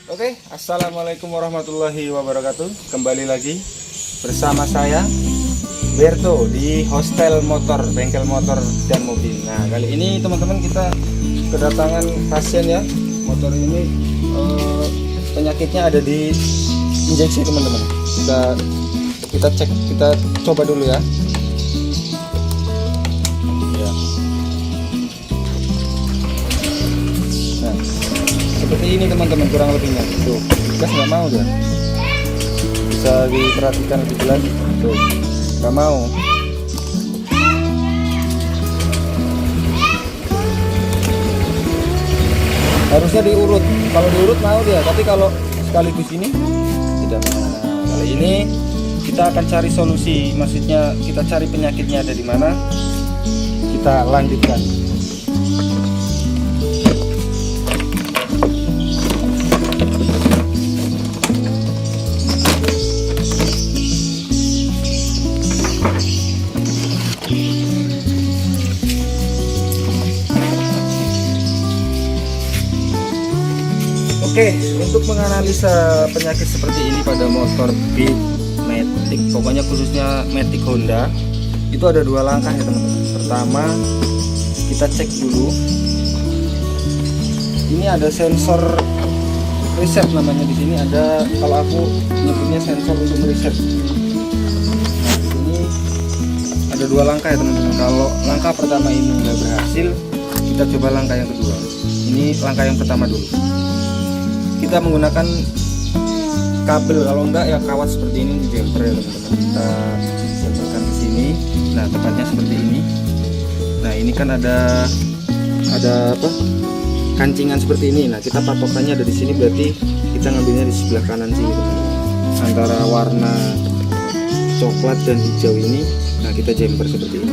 Oke, assalamualaikum warahmatullahi wabarakatuh. Kembali lagi bersama saya Berto di Hostel Motor, bengkel motor dan mobil. Nah, kali ini teman-teman kita kedatangan pasien ya. Motor ini penyakitnya ada di injeksi teman-teman. Kita cek, kita coba dulu ya. Seperti ini teman-teman kurang lebihnya. Tuh, gas nggak mau dia. Bisa diperhatikan lebih jelas. Tuh, nggak mau. Harusnya diurut. Kalau diurut mau dia, tapi kalau sekaligus ini tidak mau. Nah, kali ini kita akan cari solusi. Maksudnya kita cari penyakitnya ada di mana. Kita lanjutkan. Oke, untuk menganalisa penyakit seperti ini pada motor Beat, Matic, pokoknya khususnya Matic Honda, itu ada dua langkah ya teman-teman. Pertama, kita cek dulu. Ini ada sensor reset namanya di sini. Ada, kalau aku nyebutnya sensor untuk reset. Nah, di sini ada dua langkah ya teman-teman. Kalau langkah pertama ini nggak berhasil, kita coba langkah yang kedua. Ini langkah yang pertama dulu. Kita menggunakan kabel, kalau enggak ya kawat seperti ini di jumper ya teman-teman. Kita jumperkan ke sini. Nah, tepatnya seperti ini. Nah, ini kan ada apa? Kancingan seperti ini. Nah, kita patokannya ada di sini, berarti kita ngambilnya di sebelah kanan sini teman-teman. Antara warna coklat dan hijau ini. Nah, kita jumper seperti ini.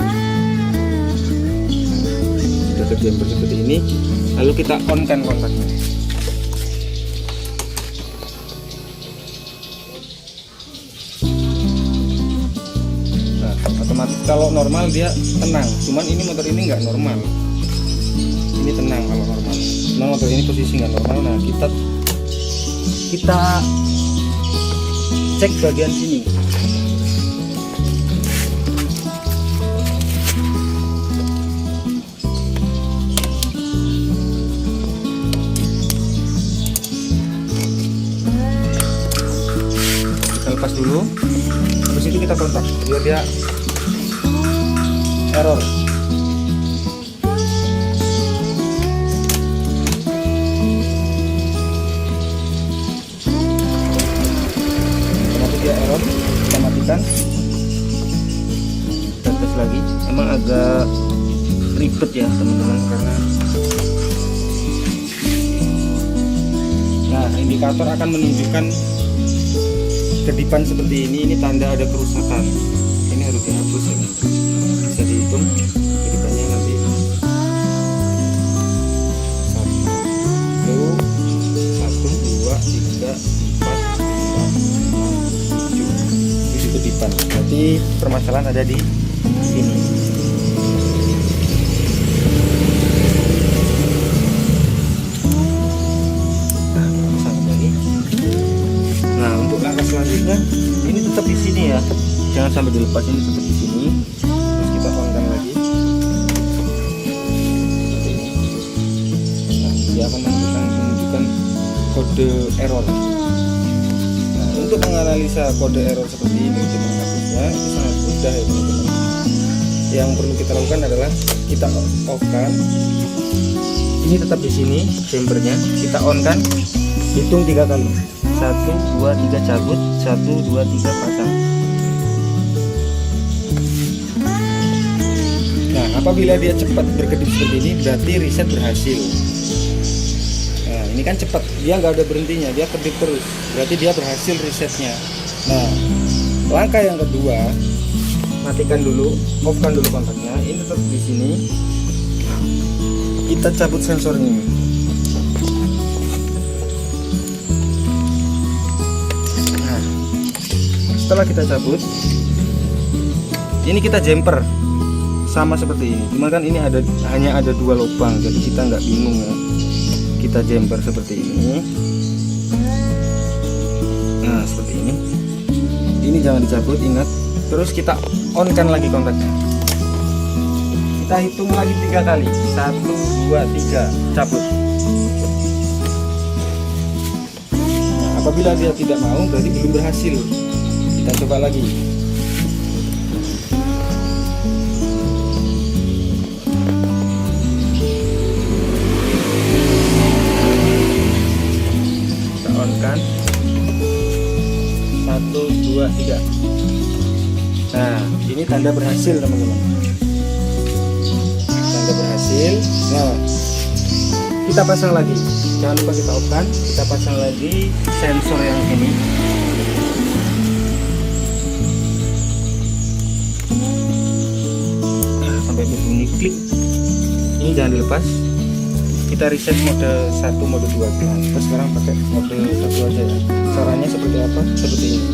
Sudah ke jumper seperti ini. Lalu kita on kan kontaknya. Otomatis kalau normal dia tenang, cuman ini motor ini nggak normal. Ini tenang kalau normal. Nah, motor ini posisi nggak normal. Nah, kita cek bagian sini. Kita lepas dulu. Terus itu kita kontak biar dia error. Otomatis dia error, kita matikan. Kita tes lagi. Emang agak ribet ya teman-teman, karena nah, indikator akan menunjukkan kedipan seperti ini tanda ada kerusakan. Ini harus dihapus ya. Bisa dihitung kedipannya nanti 1, 2, 3, 4, 5, 6, 7. Itu kedipan. Berarti permasalahan ada di sini. Nah, untuk langkah selanjutnya ini tetap di sini ya. Jangan sampai dilepas, ini tetap di sini. Terus kita on-kan lagi. Seperti ini. Nah, dia akan menunjukkan kode error. Nah, untuk menganalisa kode error seperti ini untuk menghapusnya itu sangat mudah ya teman-teman. Yang perlu kita lakukan adalah kita off-kan. Ini tetap di sini jumpernya. Kita on-kan. Hitung 3 kali. 1, 2, 3 cabut. 1, 2, 3 pasang. Nah, apabila dia cepat berkedip seperti ini, berarti reset berhasil. Nah, ini kan cepat, dia nggak ada berhentinya, dia kedip terus, berarti dia berhasil resetnya. Nah, langkah yang kedua, matikan dulu, off-kan dulu kontaknya. Ini tetap di sini. Kita cabut sensornya. Nah, setelah kita cabut, ini kita jumper. Sama seperti ini, cuma kan ini hanya ada 2 lubang, jadi kita nggak bingung ya. kita jumper seperti ini. Nah seperti ini. Ini jangan dicabut, ingat. Terus kita on kan lagi kontaknya. Kita hitung lagi 3 kali. 1, 2, 3, cabut. Nah, apabila dia tidak mau, berarti belum berhasil. Kita coba lagi. Kita on kan. 1, 2, 3. Nah, ini tanda berhasil teman-teman. Tanda berhasil. Nah, kita pasang lagi. Jangan lupa kita off kan. Kita pasang lagi sensor yang ini. Nah, sampai berbunyi klik. Ini jangan dilepas. Kita reset mode 1, mode 2. Nah, kita sekarang pakai mode 1 aja ya. Caranya seperti apa? Seperti ini.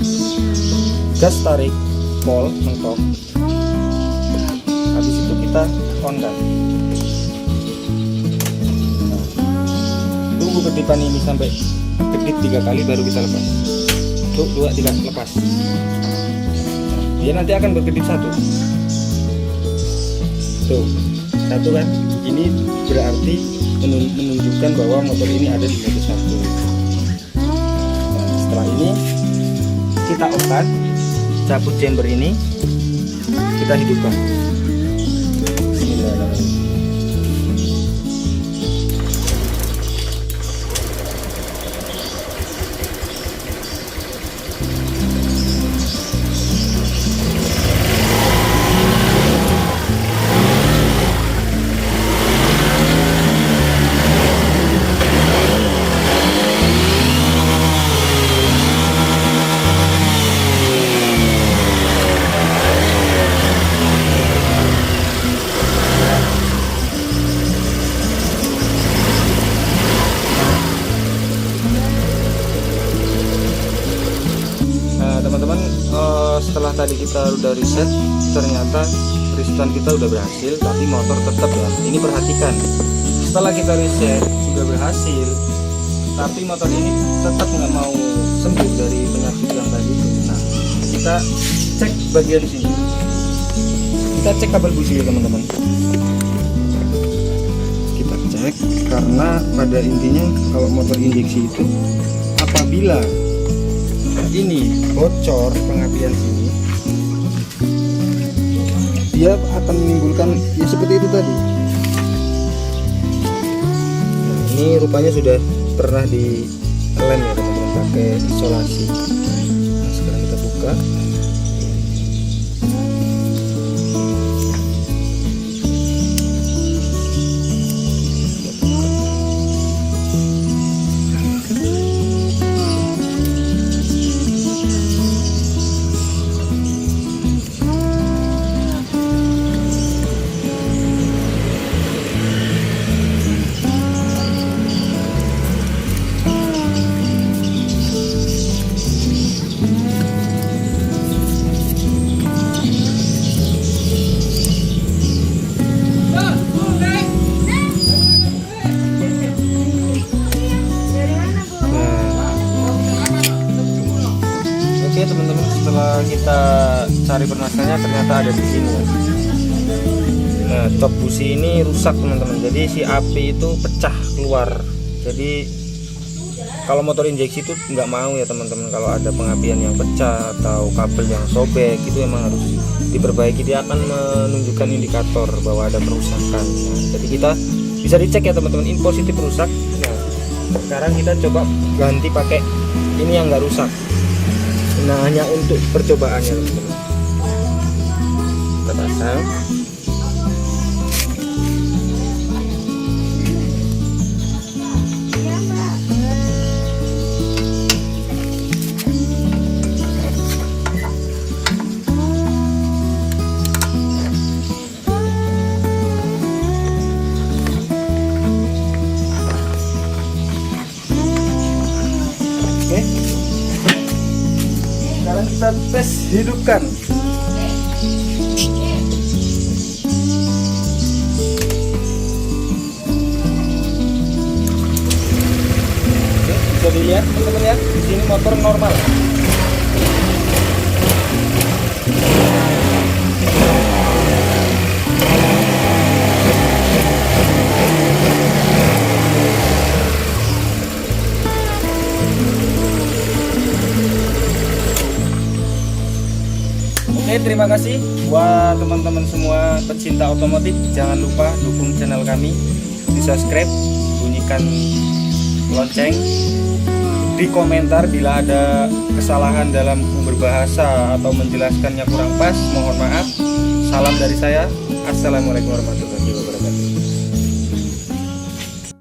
Gas tarik, pol mentok. Habis itu kita on kan. Nah, tunggu kedipan ini sampai kedip 3 kali baru kita lepas. 2, 3 lepas. Nah, dia nanti akan berkedip 1. Tuh, 1 kan. Ini berarti menunjukkan bahwa motor ini ada di mode 1. Nah, setelah ini kita off kan. Cabut jumper ini, kita hidupkan. Bismillahirrahmanirrahim. Teman-teman, setelah tadi kita udah reset, ternyata resetan kita udah berhasil, tapi motor tetap ya. Ini perhatikan, setelah kita reset sudah berhasil, tapi motor ini tetap nggak mau sembuh dari penyakit yang tadi itu. Nah, kita cek bagian sini, kita cek kabel busi ya teman-teman. Kita cek karena pada intinya kalau motor injeksi itu apabila ini bocor pengapian sini, dia akan menimbulkan ya seperti itu tadi. Nah, ini rupanya sudah pernah dilem ya teman-teman, pakai isolasi. Nah, sekarang kita buka. Oke teman-teman, setelah kita cari permasalahannya ternyata ada di sini. Nah, top busi ini rusak teman-teman. Jadi si api itu pecah keluar. Jadi kalau motor injeksi itu nggak mau ya teman-teman, kalau ada pengapian yang pecah atau kabel yang sobek itu emang harus diperbaiki. Dia akan menunjukkan indikator bahwa ada kerusakan. Nah, jadi kita bisa dicek ya teman-teman, in positif rusak. Nah, sekarang kita coba ganti pakai ini yang nggak rusak. Nah, hanya untuk percobaannya teman-teman. Kita pasang. Sekarang kita tes hidupkan. Bisa dilihat teman-teman ya, di sini motor normal. Oke, terima kasih buat teman-teman semua pecinta otomotif. Jangan lupa dukung channel kami, di subscribe, bunyikan lonceng, di komentar bila ada kesalahan dalam berbahasa atau menjelaskannya kurang pas, mohon maaf. Salam dari saya, assalamualaikum warahmatullahi wabarakatuh.